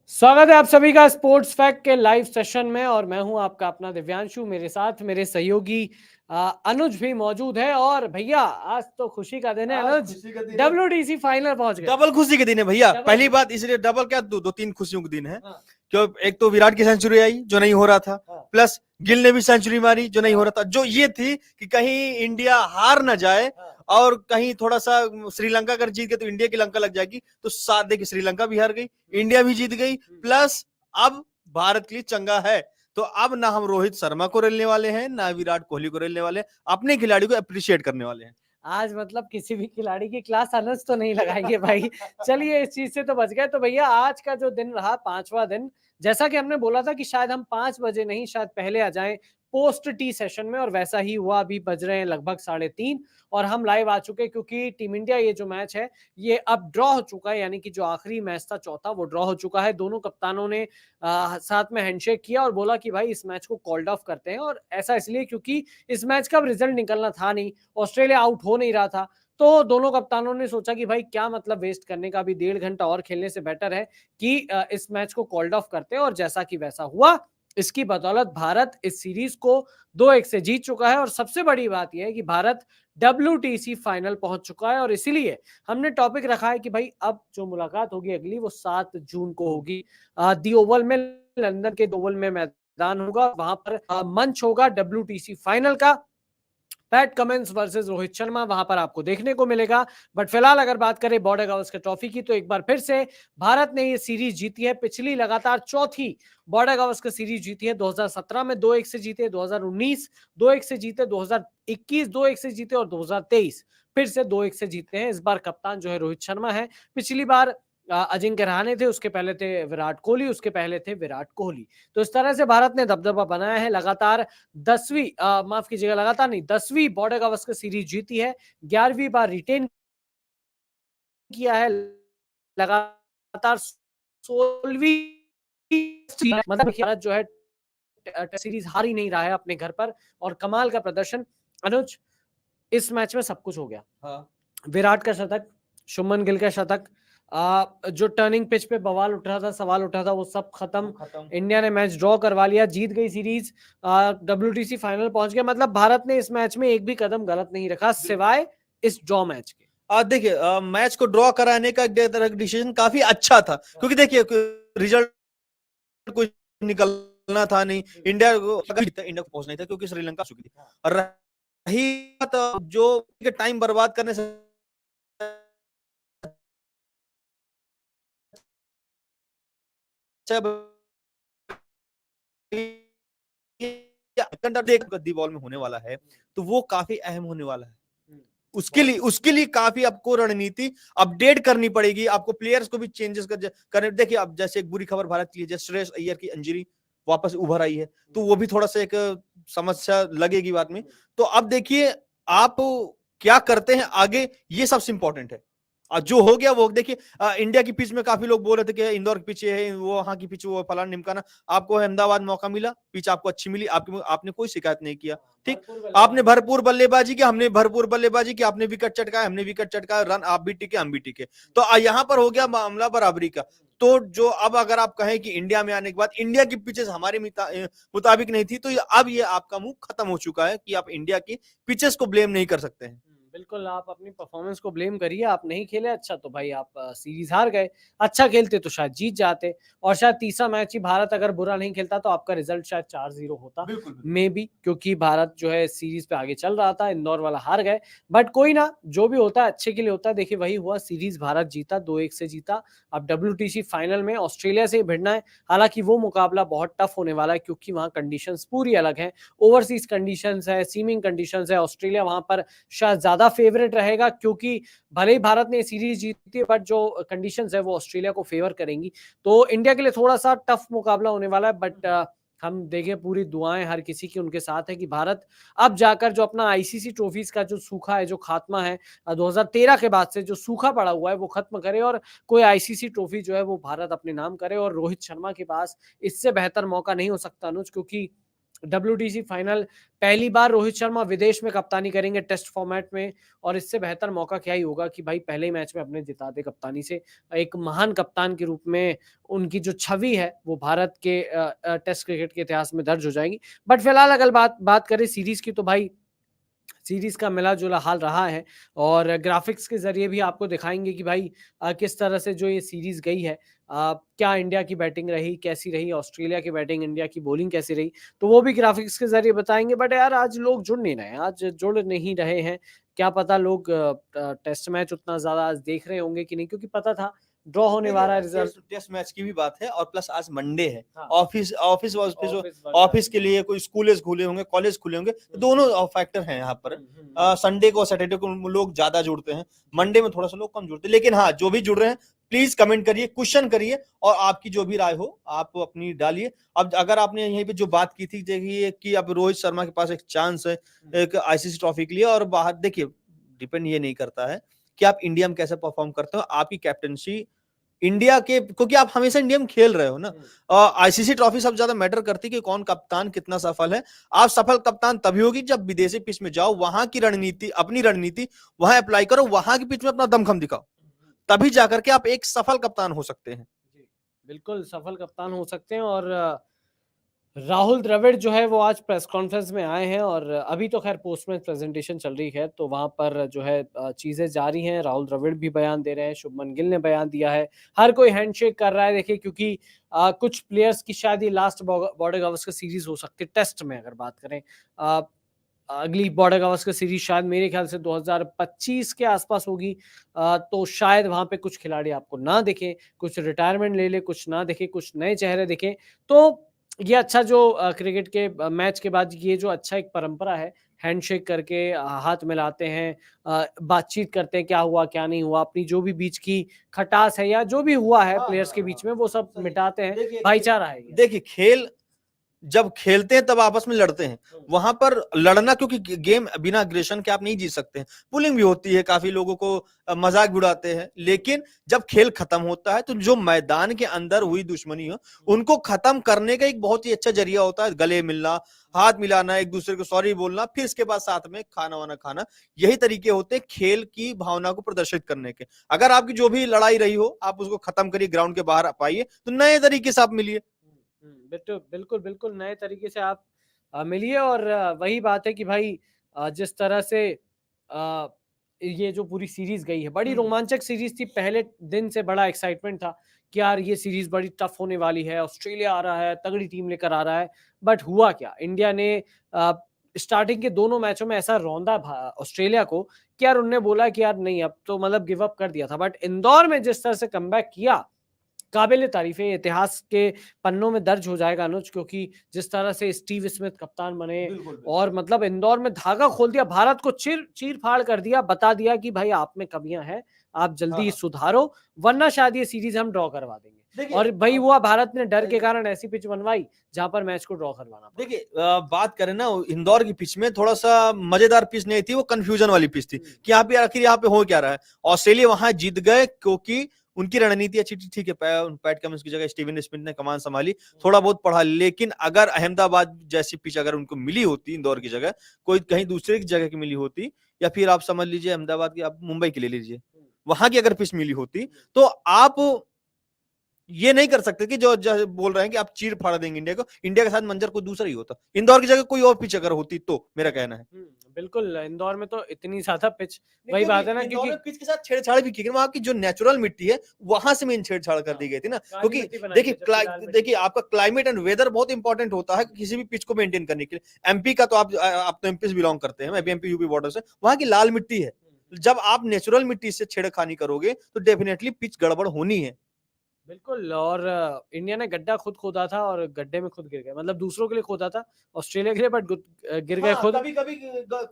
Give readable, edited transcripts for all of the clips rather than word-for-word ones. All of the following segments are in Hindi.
स्वागत है आप सभी का स्पोर्ट्स फैक्ट के लाइव सेशन में और मैं हूं आपका अपना दिव्यांशु। मेरे साथ मेरे सहयोगी अनुज भी मौजूद है। और भैया आज तो खुशी का दिन है आज अनुज, खुशी का दिन है। WTC फाइनल पहुंच गए। डबल खुशी के दिन है भैया। डबल पहली खुशी। बात इसलिए डबल क्या दो दो तीन खुशियों के दिन है। हाँ, क्यों एक तो विराट की सेंचुरी आई जो नहीं हो रहा था, हाँ, प्लस गिल ने भी सेंचुरी मारी जो नहीं हो हाँ, रहा था, जो ये थी कि कहीं इंडिया हार ना जाए हाँ, और कहीं थोड़ा सा श्रीलंका अगर जीत गए तो इंडिया की लंका लग जाएगी। तो साथ देखिए श्रीलंका भी हार गई, इंडिया भी जीत गई, प्लस अब भारत के लिए चंगा है। तो अब ना हम रोहित शर्मा को रेलने वाले हैं ना विराट कोहली को रेलने वाले हैं, अपने खिलाड़ी को अप्रिशिएट करने वाले हैं। आज मतलब किसी भी खिलाड़ी की क्लास अनुज तो नहीं लगाएंगे भाई। चलिए इस चीज से तो बच गए। तो भैया आज का जो दिन रहा, पांचवा दिन, जैसा कि हमने बोला था कि शायद हम 5 बजे नहीं, शायद पहले आ जाएं पोस्ट टी सेशन में, और वैसा ही हुआ। अभी बज रहे हैं लगभग 3:30 और हम लाइव आ चुके हैं क्योंकि टीम इंडिया ये जो मैच है ये अब ड्रॉ हो चुका है। यानी कि जो आखिरी मैच था चौथा, वो ड्रॉ हो चुका है। दोनों कप्तानों ने साथ में हैंडशेक किया और बोला कि भाई इस मैच को कॉल्ड ऑफ करते हैं। और ऐसा इसलिए क्योंकि इस मैच का रिजल्ट निकलना था नहीं, ऑस्ट्रेलिया आउट हो नहीं रहा था। तो दोनों कप्तानों ने सोचा कि भाई क्या मतलब वेस्ट करने का, भी 1.5 घंटा और खेलने से बेटर है कि इस मैच को कॉल्ड ऑफ करते हैं। और जैसा कि वैसा हुआ। इसकी बदौलत भारत इस सीरीज को 2-1 से जीत चुका है। और सबसे बड़ी बात यह है कि भारत WTC फाइनल पहुंच चुका है। और इसीलिए हमने टॉपिक रखा है कि भाई अब जो मुलाकात होगी अगली, वो 7 जून को होगी दी ओवल में, लंदन के ओवल में मैदान होगा। वहां पर मंच होगा WTC फाइनल का। PAT Cummins versus Rohit Sharma वहां पर आपको देखने को मिलेगा। बट फिलहाल अगर बात करें बॉर्डर गावस्कर ट्रॉफी की, तो एक बार फिर से भारत ने ये सीरीज जीती है। पिछली लगातार चौथी बॉर्डर गावस्कर सीरीज जीती है। 2017 में 2-1 से जीते, 2019 2-1 से जीते, 2021 2-1 से जीते और 2023 फिर से 2-1 से जीते हैं। इस बार कप्तान जो है रोहित शर्मा है। पिछली बार अजिंक्य रहाणे थे, उसके पहले थे विराट कोहली, उसके पहले थे विराट कोहली। तो इस तरह से भारत ने दबदबा बनाया है। लगातार 10वीं, माफ कीजिएगा, लगातार नहीं, 10वीं बॉर्डर गावस्कर सीरीज जीती है। 11वीं बार रिटेन किया है। लगातार 16वीं मतलब भारत जो है सीरीज हार ही नहीं रहा है अपने घर पर। और कमाल का प्रदर्शन अनुज, इस मैच में सब कुछ हो गया। हाँ। विराट का शतक, शुभमन गिल का शतक, जो टर्निंग पिच पे बवाल उठ रहा था, सवाल उठ रहा था, वो सब खत्म। इंडिया ने मैच ड्रॉ करवा लिया, जीत गई सीरीज, WTC फाइनल पहुंच गया। मतलब भारत ने इस मैच में एक भी कदम गलत नहीं रखा सिवाय इस ड्रॉ मैच के। देखिए मैच को ड्रॉ कराने का डिसीजन काफी अच्छा था, क्योंकि देखिए रिजल्ट कुछ निकलना था नहीं। इंडिया को पहुंचना था क्योंकि श्रीलंका चुकी थी। और रही बात जो टाइम बर्बाद करने से गद्दी बॉल में होने वाला है, तो वो काफी अहम होने वाला है। उसके लिए काफी आपको रणनीति अपडेट करनी पड़ेगी, आपको प्लेयर्स को भी चेंजेस करने। देखिए अब जैसे एक बुरी खबर भारत के लिए, जैसे श्रेयस अय्यर की इंजरी वापस उभर आई है, तो वो भी थोड़ा सा एक समस्या लगेगी बाद में। तो अब देखिए आप क्या करते हैं आगे, ये सबसे इंपॉर्टेंट है। जो हो गया वो देखिए। इंडिया की पिच में काफी लोग बोल रहे थे कि इंदौर की पिच है, वो वहां की पिच, वो फलाना निमकाना। आपको अहमदाबाद मौका मिला, पिच आपको अच्छी मिली, आपने कोई शिकायत नहीं किया। ठीक, आपने भरपूर बल्लेबाजी की, हमने भरपूर बल्लेबाजी की, आपने विकेट चटकाया, हमने विकेट चटकाया, रन आप भी टिके, हम भी टिके। तो यहाँ पर हो गया मामला बराबरी का। तो जो अब अगर आप कहें कि इंडिया में आने के बाद इंडिया की पिचेस हमारे मुताबिक नहीं थी, तो अब ये आपका मुंह खत्म हो चुका है कि आप इंडिया की पिचेस को ब्लेम नहीं कर सकते हैं। बिल्कुल, आप अपनी परफॉर्मेंस को ब्लेम करिए। आप नहीं खेले अच्छा, तो भाई आप सीरीज हार गए। अच्छा खेलते तो शायद जीत जाते। और शायद तीसरा मैच ही भारत अगर बुरा नहीं खेलता तो आपका रिजल्ट शायद 4-0 होता, मे बी, क्योंकि भारत जो है सीरीज पे आगे चल रहा था। इंदौर वाला हार गए। बट कोई ना, जो भी होता है अच्छे के लिए होता है। देखिए वही हुआ, सीरीज भारत जीता, 2-1 से जीता। अब WTC फाइनल में ऑस्ट्रेलिया से ही भिड़ना है। हालांकि वो मुकाबला बहुत टफ होने वाला है क्योंकि वहां कंडीशंस पूरी अलग हैं। ओवरसीज कंडीशंस है, सीमिंग कंडीशंस है। ऑस्ट्रेलिया वहां पर शायद ज्यादा फेवरेट रहेगा क्योंकि भले ही भारत ने सीरीज जीती है, बट जो कंडीशंस है वो ऑस्ट्रेलिया को फेवर करेंगी। तो इंडिया के लिए थोड़ा सा टफ मुकाबला होने वाला है। बट हम देखें, पूरी दुआएं हर किसी की उनके साथ है कि भारत अब जाकर जो अपना ICC ट्रॉफीज का जो सूखा है, जो खात्मा है 2013 के बाद से जो सूखा पड़ा हुआ है, वो खत्म करे और कोई ICC ट्रॉफी जो है वो भारत अपने नाम करे। और रोहित शर्मा के पास इससे बेहतर मौका नहीं हो सकता अनुज, क्योंकि WTC फाइनल, पहली बार रोहित शर्मा विदेश में कप्तानी करेंगे टेस्ट फॉर्मेट में, और इससे बेहतर मौका क्या ही होगा कि भाई पहले ही मैच में अपने जिता दे कप्तानी से। एक महान कप्तान के रूप में उनकी जो छवि है वो भारत के टेस्ट क्रिकेट के इतिहास में दर्ज हो जाएगी। बट फिलहाल अगर बात करें सीरीज की, तो भाई सीरीज का मिला-जुला हाल रहा है, और ग्राफिक्स के ज़रिए भी आपको दिखाएँगे कि भाई किस तरह से जो ये सीरीज गई है, क्या इंडिया की बैटिंग रही, कैसी रही, ऑस्ट्रेलिया की बैटिंग, इंडिया की बॉलिंग कैसी रही, तो वो भी ग्राफिक्स के ज़रिए बताएँगे। बट यार आज लोग जुड़ नहीं रहे हैं, आज जुड़ नहीं रहे हैं। क्या पता लोग टेस्ट मैच उतना ज़्यादा आज देख रहे होंगे कि नहीं, क्योंकि पता था ड्रॉ होने वाला है रिजल्ट। टेस्ट मैच की भी बात है, और प्लस आज मंडे है, हाँ। ऑफिस ऑफिस ऑफिस के लिए कोई स्कूल खुले होंगे, कॉलेज खुले होंगे, तो दोनों फैक्टर हैं यहाँ पर। संडे को सैटरडे को लोग ज्यादा जुड़ते हैं, मंडे में थोड़ा सा लोग कम जुड़ते हैं। लेकिन हाँ, जो भी जुड़ रहे हैं प्लीज कमेंट करिए, क्वेश्चन करिए, और आपकी जो भी राय हो आप अपनी डालिए। अब अगर आपने यहीं पे जो बात की थी, देखिए कि अब रोहित शर्मा के पास एक चांस है एक आईसीसी ट्रॉफी के लिए, और बाहर देखिए डिपेंड ये नहीं करता है कि आप इंडिया में कैसे परफॉर्म करते हो, आपकी कैप्टनसी इंडिया के, क्योंकि आप हमेशा इंडिया में खेल रहे हो ना। आईसीसी ट्रॉफी सबसे ज्यादा मैटर करती है कि कौन कप्तान कितना सफल है। आप सफल कप्तान तभी होगी जब विदेशी पिच में जाओ, वहां की रणनीति, अपनी रणनीति वहां अप्लाई करो, वहां की पिच में अपना दमखम दिखाओ, तभी जाकर के आप एक सफल कप्तान हो सकते हैं। बिल्कुल सफल कप्तान हो सकते हैं। और राहुल द्रविड़ जो है वो आज प्रेस कॉन्फ्रेंस में आए हैं, और अभी तो खैर पोस्ट मैच प्रेजेंटेशन चल रही है, तो वहां पर जो है चीजें जारी हैं। राहुल द्रविड़ भी बयान दे रहे हैं, शुभमन गिल ने बयान दिया है, हर कोई हैंडशेक कर रहा है। देखिए क्योंकि कुछ प्लेयर्स की शायद ये लास्ट बॉर्डर गावस्कर सीरीज हो सकती है टेस्ट में, अगर बात करें अगली बॉर्डर गावस्कर सीरीज शायद मेरे ख्याल से 2025 के आसपास होगी। तो शायद वहां पे कुछ खिलाड़ी आपको ना दिखे, कुछ रिटायरमेंट ले ले, कुछ ना दिखे, कुछ नए चेहरे दिखे। तो ये अच्छा जो क्रिकेट के मैच के बाद ये जो अच्छा एक परंपरा है, हैंडशेक करके हाथ मिलाते हैं, बातचीत करते हैं, क्या हुआ क्या नहीं हुआ, अपनी जो भी बीच की खटास है या जो भी हुआ है प्लेयर्स के बीच में, वो सब मिटाते हैं, भाईचारा है ये। देखिए खेल जब खेलते हैं तब आपस में लड़ते हैं, वहां पर लड़ना, क्योंकि गेम बिना अग्रेशन के आप नहीं जीत सकते हैं। पुलिंग भी होती है, काफी लोगों को मजाक उड़ाते हैं, लेकिन जब खेल खत्म होता है तो जो मैदान के अंदर हुई दुश्मनी हो उनको खत्म करने का एक बहुत ही अच्छा जरिया होता है गले मिलना, हाथ मिलाना, एक दूसरे को सॉरी बोलना, फिर इसके बाद साथ में खाना वाना खाना। यही तरीके होते हैं खेल की भावना को प्रदर्शित करने के। अगर आपकी जो भी लड़ाई रही हो आप उसको खत्म करिए, ग्राउंड के बाहर पाइए, तो नए तरीके से आप मिलिए। बिल्कुल, बिल्कुल नए तरीके से आप मिलिए। और वही बात है कि भाई जिस तरह से अ, ये जो पूरी सीरीज गई है, बड़ी रोमांचक सीरीज थी। पहले दिन से बड़ा एक्साइटमेंट था कि यार ये सीरीज बड़ी टफ होने वाली है, ऑस्ट्रेलिया आ रहा है, तगड़ी टीम लेकर आ रहा है। बट हुआ क्या, इंडिया ने स्टार्टिंग के दोनों मैचों में ऐसा रौंदा ऑस्ट्रेलिया को कि यार उनने बोला कि यार नहीं, अब तो मतलब गिव अप कर दिया था। बट इंदौर में जिस तरह से कमबैक किया, काबिल तारीफ है, इतिहास के पन्नों में दर्ज हो जाएगा अनुज, क्योंकि जिस तरह से स्टीव स्मिथ कप्तान बने और मतलब इंदौर में धागा खोल दिया, भारत को चीर चीर फाड़ कर दिया, बता दिया कि भाई आप में कमियां हैं, आप जल्दी सुधारो, वरना शायद ये सीरीज हम ड्रॉ करवा देंगे। और भाई हुआ, भारत ने डर के कारण ऐसी पिच बनवाई जहां पर मैच को ड्रॉ करवाना। देखिए बात करें ना, इंदौर की पिच में थोड़ा सा मजेदार पिच नहीं थी, वो कंफ्यूजन वाली पिच थी कि यहाँ पे आखिर यहाँ पे हो क्या रहा है। ऑस्ट्रेलिया वहां जीत गए क्योंकि उनकी रणनीति अच्छी थी। ठीक है, पैट कमिंस की जगह स्टीवन स्मिथ ने कमान संभाली, थोड़ा बहुत पढ़ा। लेकिन अगर अहमदाबाद जैसी पिच अगर उनको मिली होती, इंदौर की जगह कोई कहीं दूसरे की जगह की मिली होती, या फिर आप समझ लीजिए अहमदाबाद की, आप मुंबई की ले लीजिए, वहां की अगर पिच मिली होती, तो आप ये नहीं कर सकते कि जो बोल रहे हैं कि आप चीर फाड़ देंगे इंडिया को। इंडिया के साथ मंजर कोई दूसरा ही होता, इंदौर की जगह कोई और पिच अगर होती, तो मेरा कहना है। बिल्कुल, इंदौर में तो इतनी ज्यादा पिच, वही बात है ना, क्योंकि पिच के साथ छेड़छाड़ भी की, वहां की जो नेचुरल मिट्टी है वहां से मेन छेड़छाड़ कर दी गई थी ना। क्योंकि देखिए आपका क्लाइमेट एंड वेदर बहुत इंपॉर्टेंट होता है किसी भी पिच को मेंटेन करने के लिए। एमपी का तो आप तो एमपी से बिलोंग करते हैं, मैं भी एमपी यूपी बॉर्डर से, वहां की लाल मिट्टी है। जब आप नेचुरल मिट्टी से छेड़खानी करोगे तो डेफिनेटली पिच गड़बड़ होनी है। बिल्कुल। और इंडिया ने गड्ढा खुद खोदा था और गड्ढे में खुद गिर गए, मतलब दूसरों के लिए खोदा था ऑस्ट्रेलिया के लिए, बट गिर गए खुद। कभी कभी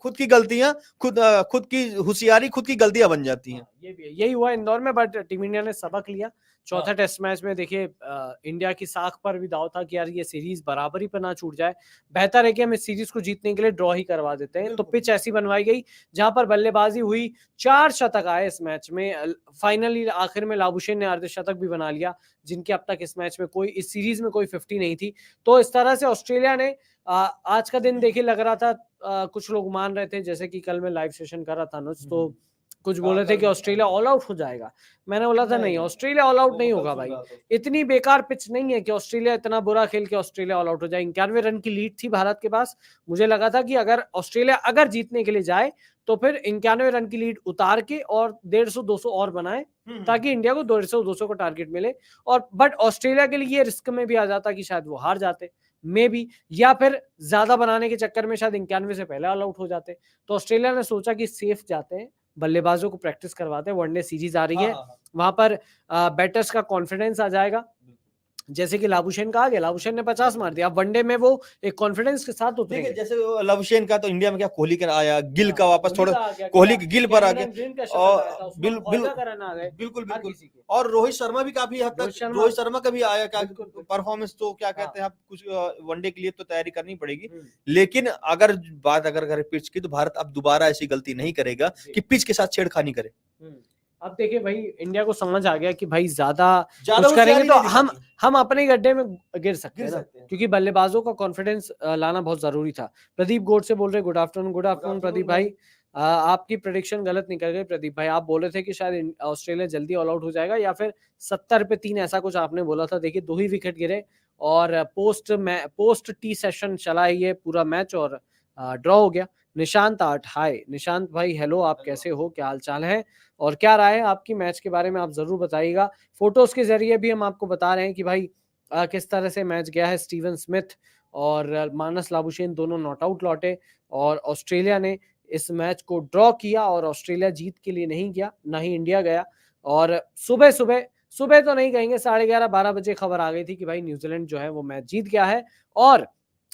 खुद की गलतियां, खुद की होशियारी, खुद की गलतियां बन जाती हैं। ये भी यही हुआ इंदौर में, बट टीम इंडिया ने सबक लिया, चौथे टेस्ट मैच में देखिए इंडिया की साख पर भी दाव था कि यार ये सीरीज बराबरी पर ना छूट जाए, बेहतर है कि हम इस सीरीज को जीतने के लिए ड्रॉ ही करवा देते हैं। तो पिच ऐसी बनवाई गई जहां पर बल्लेबाजी हुई, 4 शतक आए इस मैच में। फाइनली आखिर में लाबुशेन ने अर्धशतक भी बना लिया, जिनकी अब तक इस मैच में कोई, इस सीरीज में कोई 50 नहीं थी। तो इस तरह से ऑस्ट्रेलिया ने आज का दिन देखिए लग रहा था, कुछ लोग मान रहे थे, जैसे कि कल मैं लाइव सेशन कर रहा था अनुज, तो कुछ बोल रहे थे कि ऑस्ट्रेलिया ऑल आउट हो जाएगा। मैंने बोला था नहीं, ऑस्ट्रेलिया ऑल आउट नहीं होगा भाई, इतनी बेकार पिच नहीं है कि ऑस्ट्रेलिया इतना बुरा खेल के ऑस्ट्रेलिया ऑल आउट हो जाए। 91 रन की लीड थी भारत के पास। मुझे लगा था कि अगर ऑस्ट्रेलिया अगर जीतने के लिए जाए तो फिर 91 रन की लीड उतार के और 150-200 और बनाए, ताकि इंडिया को 150-200 का टारगेट मिले। और बट ऑस्ट्रेलिया के लिए ये रिस्क में भी आ जाता कि शायद वो हार जाते, मे बी, या फिर ज्यादा बनाने के चक्कर में शायद 91 से पहले ऑल आउट हो जाते। तो ऑस्ट्रेलिया ने सोचा कि सेफ जाते हैं, बल्लेबाजों को प्रैक्टिस करवाते हैं, वनडे सीरीज आ रही है, वहां पर बैटर्स का कॉन्फिडेंस आ जाएगा। जैसे कि लाबुशेन का आ गया, लाबुशेन ने 50 मार दिया, अब वनडे में वो एक कॉन्फिडेंस के साथ देखिए उतरेंगे। जैसे लवशेन का तो इंडिया में क्या कोहली का आया, गिल का वापस कोहली थोड़ा, का आ गया, कोहली के गिल पर आ गया, और बिल्कुल बिल्कुल। और रोहित शर्मा भी काफी हद तक, रोहित शर्मा का भी आया क्या परफॉर्मेंस, तो क्या कहते हैं आप, कुछ वनडे के लिए तो तैयारी करनी पड़ेगी। लेकिन अगर बात अगर करें पिच की, तो भारत अब दोबारा ऐसी गलती नहीं करेगा कि पिच के साथ छेड़खानी करे। अब देखिए भाई, इंडिया को समझ आ गया कि भाई ज्यादा कुछ करेंगे तो हम अपने गड्ढे में गिर सकते हैं ना, क्योंकि बल्लेबाजों का कॉन्फिडेंस लाना बहुत जरूरी था। प्रदीप गोड से बोल रहे गुड आफ्टरनून प्रदीप भाई। आपकी प्रेडिक्शन गलत निकल गई प्रदीप भाई, आप बोल रहे थे कि शायद ऑस्ट्रेलिया जल्दी ऑल आउट हो जाएगा, या फिर 70 पे 3 ऐसा कुछ आपने बोला था। देखिए 2 ही विकेट गिरे और पोस्ट टी सेशन चला है ये पूरा मैच और ड्रॉ हो गया। निशांत आठ, हाय निशांत भाई, हेलो, आप कैसे हो, क्या हाल चाल है, और क्या राय है आपकी मैच के बारे में, आप जरूर बताइएगा। फोटोज के जरिए भी हम आपको बता रहे हैं कि भाई किस तरह से मैच गया है। स्टीवन स्मिथ और मानस लाबुशेन दोनों नॉट आउट लौटे, और ऑस्ट्रेलिया ने इस मैच को ड्रॉ किया, और ऑस्ट्रेलिया जीत के लिए नहीं गया, ना ही इंडिया गया। और सुबह सुबह सुबह तो नहीं कहेंगे, 11:30-12 बजे खबर आ गई थी कि भाई न्यूजीलैंड जो है वो मैच जीत गया है, और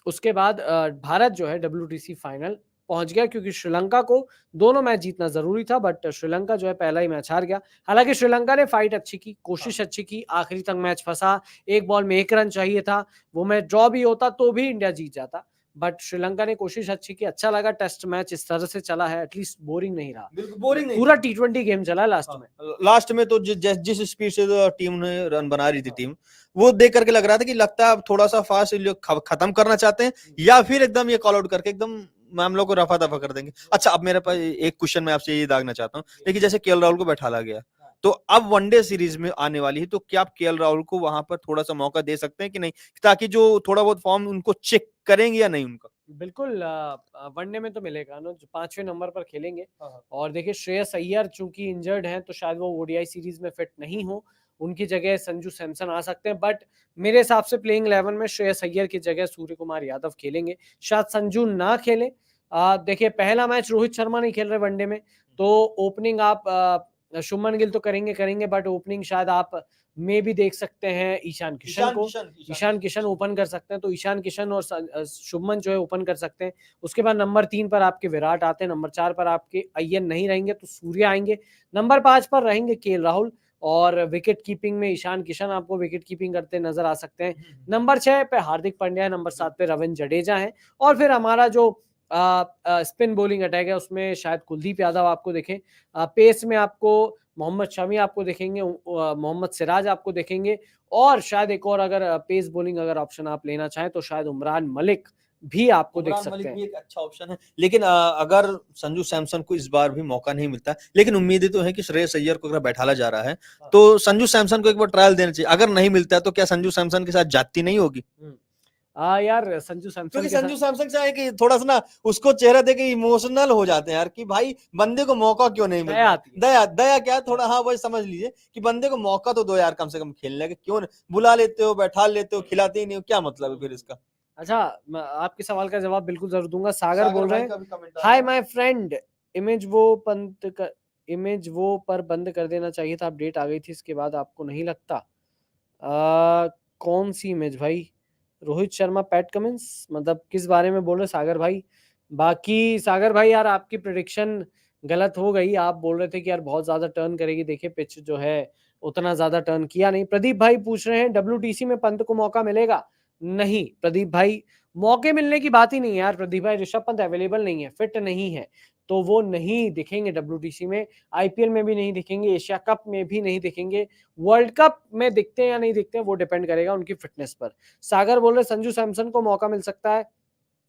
उसके बाद भारत जो है WTC फाइनल पहुंच गया, क्योंकि श्रीलंका को दोनों मैच जीतना जरूरी था, बट श्रीलंका जो है पहला ही मैच हार गया। हालांकि श्रीलंका ने फाइट अच्छी की, कोशिश अच्छी की, आखिरी तक मैच फंसा, एक बॉल में 1 रन चाहिए था, वो मैच ड्रॉ भी होता तो भी इंडिया जीत जाता, बट श्रीलंका ने कोशिश अच्छी की। अच्छा लगा टेस्ट मैच इस तरह से चला है, एटलीस्ट बोरिंग नहीं रहा, बोरिंग नहीं, पूरा T20 गेम चला लास्ट में। लास्ट में तो जिस स्पीड से टीम ने रन बना रही थी टीम, वो देख करके लग रहा था कि लगता है थोड़ा सा फास्ट खत्म करना चाहते हैं, या फिर एकदम ये कॉल आउट करके एकदम मामलों को रफा दफा कर देंगे। अच्छा, अब मेरे पास एक क्वेश्चन मैं आपसे ये दागना चाहता हूँ, देखिए जैसे केएल राहुल को बैठाला गया, तो अब वनडे सीरीज में आने वाली है, तो क्या आप केएल राहुल को वहां पर थोड़ा सा मौका दे सकते हैं कि नहीं, ताकि जो थोड़ा बहुत फॉर्म उनको चेक करेंगे या नहीं उनका? बिल्कुल, वनडे में तो मिलेगा ना, जो 5वें नंबर पर खेलेंगे। और देखिए श्रेयस अय्यर चूंकि इंजर्ड हैं, तो शायद वो ओडीआई सीरीज में फिट नहीं हो, उनकी जगह संजू सैमसन आ सकते हैं, बट मेरे हिसाब से प्लेइंग 11 में श्रेयस अय्यर की जगह सूर्य कुमार यादव खेलेंगे, शायद संजू ना खेले। देखिए पहला मैच रोहित शर्मा नहीं खेल रहे वनडे में, तो ओपनिंग आप शुभमन गिल तो करेंगे, बट ओपनिंग शायद आप में भी देख सकते हैं ईशान किशन को। ईशान किशन ओपन कर सकते हैं, तो ईशान किशन और शुभमन जो है ओपन कर सकते हैं। उसके बाद नंबर 3 पर आपके विराट आते हैं, नंबर 4 पर आपके अय्यर नहीं रहेंगे तो सूर्य आएंगे, नंबर 5 पर रहेंगे केएल राहुल, और विकेट कीपिंग में ईशान किशन आपको विकेट कीपिंग करते नजर आ सकते हैं। नंबर 6 पे हार्दिक पांड्या है, नंबर 7 पे रविंद्र जडेजा है, और फिर हमारा जो स्पिन बॉलिंग अटैक है उसमें शायद कुलदीप यादव आपको देखें, पेस में आपको मोहम्मद शमी आपको देखेंगे, मोहम्मद सिराज आपको देखेंगे, और शायद एक और अगर पेस बॉलिंग अगर ऑप्शन आप लेना चाहें तो शायद उमरान मलिक भी आपको देख सकते हैं। भी एक अच्छा ऑप्शन है, लेकिन अगर संजू सैमसन को इस बार भी मौका नहीं मिलता, लेकिन उम्मीदें तो है कि श्रेयस अय्यर को अगर बैठाला जा रहा है तो संजू सैमसन को एक बार ट्रायल देना चाहिए। अगर नहीं मिलता है तो क्या संजू सैमसन के साथ जाती नहीं होगी? यार संजू सैमसन, क्योंकि संजू सैमसन चाहे कि थोड़ा सा ना उसको चेहरा देके इमोशनल हो जाते हैं यार, कि भाई बंदे को मौका क्यों नहीं मिलता। दया क्या थोड़ा, हाँ वही समझ लीजिए कि बंदे को मौका तो दो यार कम से कम खेलने के, क्यों बुला लेते हो, बैठा लेते हो, खिलाते ही नहीं हो, क्या मतलब है फिर इसका? अच्छा, आपके सवाल का जवाब बिल्कुल जरूर दूंगा। सागर बोल रहे हैं, हाय माय फ्रेंड, इमेज वो पर बंद कर देना चाहिए था, अपडेट आ गई थी इसके बाद, आपको नहीं लगता? कौन सी इमेज भाई? रोहित शर्मा पैट कमिंस, मतलब किस बारे में बोल रहे सागर भाई? बाकी सागर भाई यार आपकी प्रेडिक्शन गलत हो गई, आप बोल रहे थे कि यार बहुत ज्यादा टर्न करेगी। देखिए पिच जो है उतना ज्यादा टर्न किया नहीं। प्रदीप भाई पूछ रहे हैं डब्ल्यूटीसी में पंत को मौका मिलेगा? नहीं प्रदीप भाई, मौके मिलने की बात ही नहीं है यार। प्रदीप भाई, ऋषभ पंत अवेलेबल नहीं है, फिट नहीं है, तो वो नहीं दिखेंगे डब्ल्यूटीसी में, आईपीएल में भी नहीं दिखेंगे, एशिया कप में भी नहीं दिखेंगे। वर्ल्ड कप में दिखते हैं या नहीं दिखते हैं वो डिपेंड करेगा उनकी फिटनेस पर। सागर बोल रहे संजू सैमसन को मौका मिल सकता है,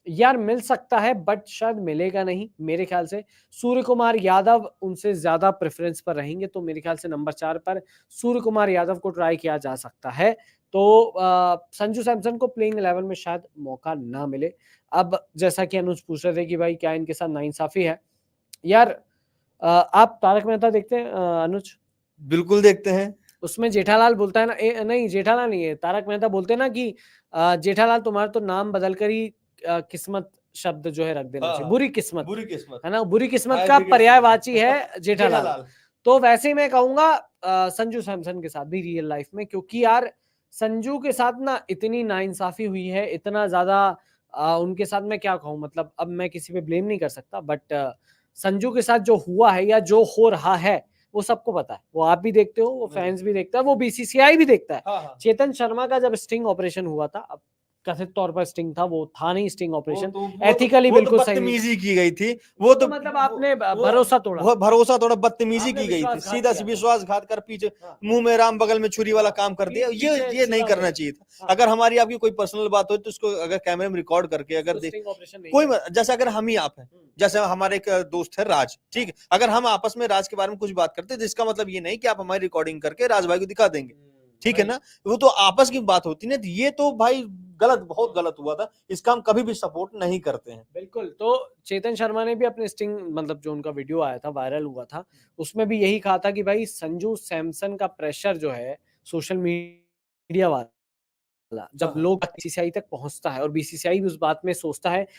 यार मिल सकता है बट शायद मिलेगा नहीं मेरे ख्याल से। सूर्य कुमार यादव उनसे ज्यादा प्रेफरेंस पर रहेंगे, तो मेरे ख्याल से नंबर 4 पर सूर्य कुमार यादव को ट्राई किया जा सकता है। तो संजू सैमसन को प्लेइंग 11 में शायद मौका ना मिले। अब जैसा कि अनुज पूछ रहे थे कि भाई क्या इनके साथ नाइंसाफी है, यार आप तारक मेहता देखते हैं अनुज? बिल्कुल देखते हैं। उसमें जेठालाल बोलता है ना, नहीं जेठालाल नहीं है, तारक मेहता बोलते हैं ना कि जेठालाल तुम्हारा तो नाम बदल कर ही किस्मत शब्द जो है रख देना चाहिए, बुरी किस्मत, बुरी किस्मत है ना, बुरी किस्मत हाय का ब्रिगेड पर्यायवाची है जेठालाल। जेठालाल। तो वैसे ही मैं कहूंगा संजू सैमसन के साथ भी रियल लाइफ में, क्योंकि यार संजू के साथ ना इतनी नाइंसाफी हुई है, इतना ज्यादा उनके साथ मैं क्या कहूँ, मतलब अब मैं किसी पे ब्लेम नहीं कर सकता, बट संजू के साथ जो हुआ है या जो हो रहा है वो सबको पता है, वो आप भी देखते हो, वो फैंस भी देखता है, वो बीसीसीआई भी देखता है। हाँ। चेतन शर्मा का जब स्टिंग ऑपरेशन हुआ था, अब कथित तौर पर स्टिंग था, वो था नहीं स्टिंग ऑपरेशन, एथिकली बिल्कुल सही नहीं। बदतमीजी की गई थी, वो तो मतलब आपने भरोसा तोड़ा, भरोसा थोड़ा बदतमीजी आपने की गई थी, विश्वासघात सीधा किया था। विश्वासघात कर पीछे हाँ। मुंह में राम बगल में छुरी वाला काम कर दिया, पीछे ये नहीं सीधा करना बोला। चाहिए था। हाँ। अगर हमारी आपकी कोई पर्सनल बात हो तो उसको अगर कैमरे में रिकॉर्ड करके अगर तो स्टिंग ऑपरेशन नहीं कोई किया। जैसे अगर हम ही आप हैं, जैसे हमारे एक दोस्त है राज, ठीक है, अगर हम आपस में राज के बारे में कुछ बात करते हैं तो इसका मतलब ये नहीं कि आप हमारी रिकॉर्डिंग करके राज भाई को दिखा देंगे, ठीक है ना, वो तो आपस की बात होती ना, ये तो भाई गलत, बहुत गलत हुआ था, इसका हम कभी भी सपोर्ट नहीं करते हैं। बिल्कुल, तो चेतन शर्मा ने भी अपने स्टिंग, मतलब जो उनका वीडियो आया था, वायरल हुआ था, उसमें भी यही कहा था कि भाई संजू सैमसन का प्रेशर जो है सोशल मीडिया वाला, जब लोग बीसीसीआई तक पहुंचता है और बीसीसीआई उस बात में सोचता है